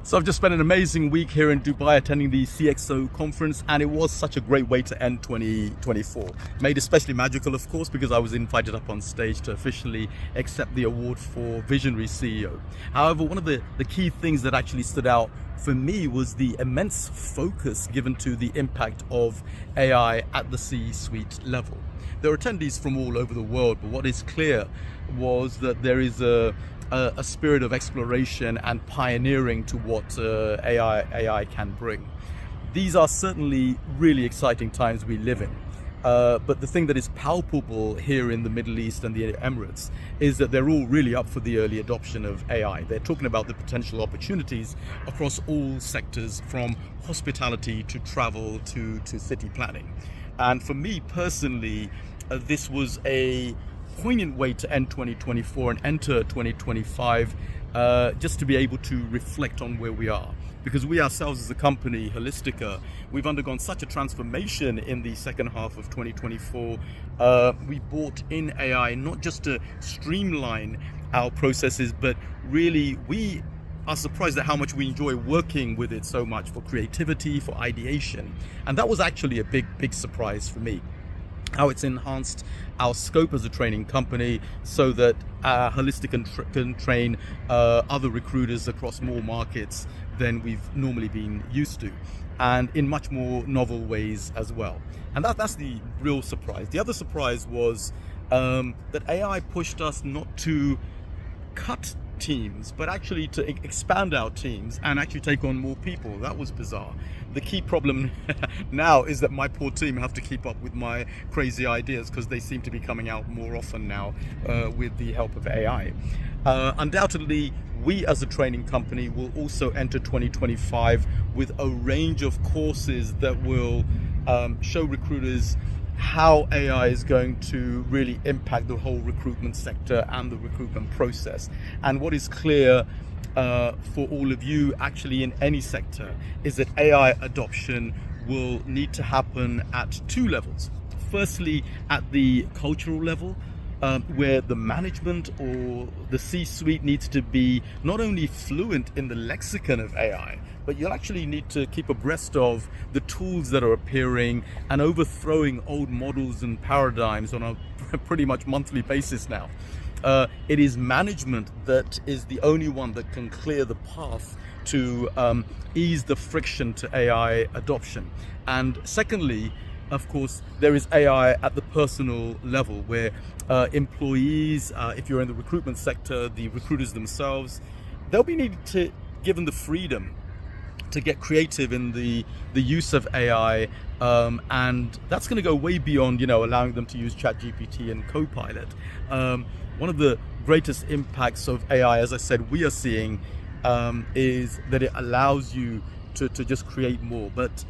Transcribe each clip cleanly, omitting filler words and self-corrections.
So I've just spent an amazing week here in Dubai attending the CXO conference, and it was such a great way to end 2024. Made especially magical, of course, because I was invited up on stage to officially accept the award for Visionary CEO. However, one of the key things that actually stood out for me was the immense focus given to the impact of AI at the C-suite level. There are attendees from all over the world, but what is clear was that there is a spirit of exploration and pioneering to what AI can bring. These are certainly really exciting times we live in. But the thing that is palpable here in the Middle East and the Emirates is that they're all really up for the early adoption of AI. They're talking about the potential opportunities across all sectors, from hospitality to travel to city planning. And for me personally, this was a poignant way to end 2024 and enter 2025, just to be able to reflect on where we are. Because we ourselves as a company, Holistica, we've undergone such a transformation in the second half of 2024. We brought in AI not just to streamline our processes, but really we are surprised at how much we enjoy working with it so much for creativity, for ideation. And that was actually a big surprise for me. How it's enhanced our scope as a training company so that Holistica can train other recruiters across more markets than we've normally been used to, and in much more novel ways as well. And that's the real surprise. The other surprise was that AI pushed us not to cut teams, but actually to expand our teams and actually take on more people. That was bizarre. The key problem now is that my poor team have to keep up with my crazy ideas because they seem to be coming out more often now with the help of AI. Undoubtedly, we as a training company will also enter 2025 with a range of courses that will show recruiters how AI is going to really impact the whole recruitment sector and the recruitment process. And what is clear for all of you actually in any sector is that AI adoption will need to happen at two levels. Firstly, at the cultural level, where the management or the C-suite needs to be not only fluent in the lexicon of AI, but you'll actually need to keep abreast of the tools that are appearing and overthrowing old models and paradigms on a pretty much monthly basis now. It is management that is the only one that can clear the path to ease the friction to AI adoption. And secondly, of course, there is AI at the personal level where employees, if you're in the recruitment sector, the recruiters themselves, they'll be needed to given the freedom to get creative in the use of AI, and that's going to go way beyond, allowing them to use ChatGPT and Copilot. One of the greatest impacts of AI, as I said, we are seeing is that it allows you to just create more. But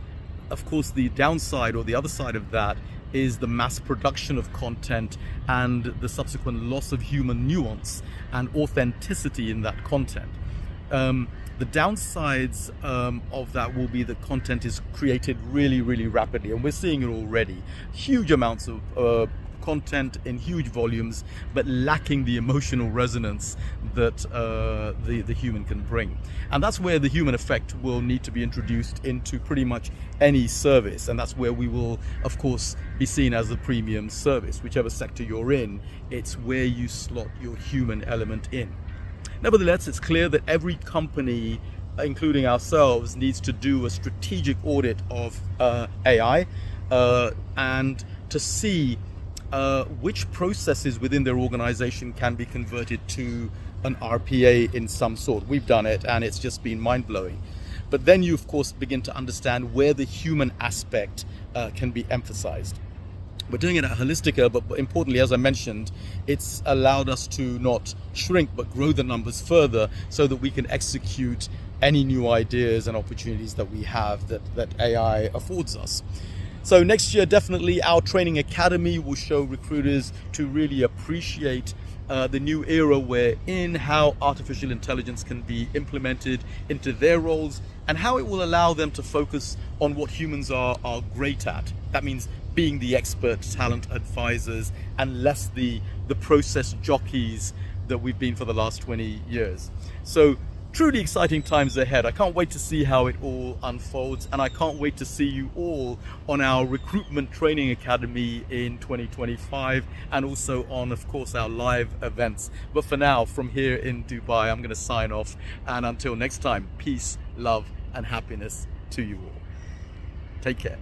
of course, the downside or the other side of that is the mass production of content and the subsequent loss of human nuance and authenticity in that content. The downsides of that will be that content is created really rapidly, and we're seeing it already. Huge amounts of content in huge volumes, but lacking the emotional resonance that the human can bring. And that's where the human effect will need to be introduced into pretty much any service. And that's where we will, of course, be seen as a premium service. Whichever sector you're in, it's where you slot your human element in. Nevertheless, it's clear that every company, including ourselves, needs to do a strategic audit of AI and to see which processes within their organization can be converted to an RPA in some sort. We've done it and it's just been mind-blowing. But then you, of course, begin to understand where the human aspect can be emphasized. We're doing it at Holistica, but importantly, as I mentioned, it's allowed us to not shrink, but grow the numbers further so that we can execute any new ideas and opportunities that we have that AI affords us. So next year, definitely our training academy will show recruiters to really appreciate the new era we're in, how artificial intelligence can be implemented into their roles, and how it will allow them to focus on what humans are great at. That means being the expert talent advisors and less the process jockeys that we've been for the last 20 years. So truly exciting times ahead. I can't wait to see how it all unfolds, and I can't wait to see you all on our recruitment training academy in 2025, and also on, of course, our live events. But for now, from here in Dubai, I'm going to sign off, and until next time, peace, love and happiness to you all. Take care.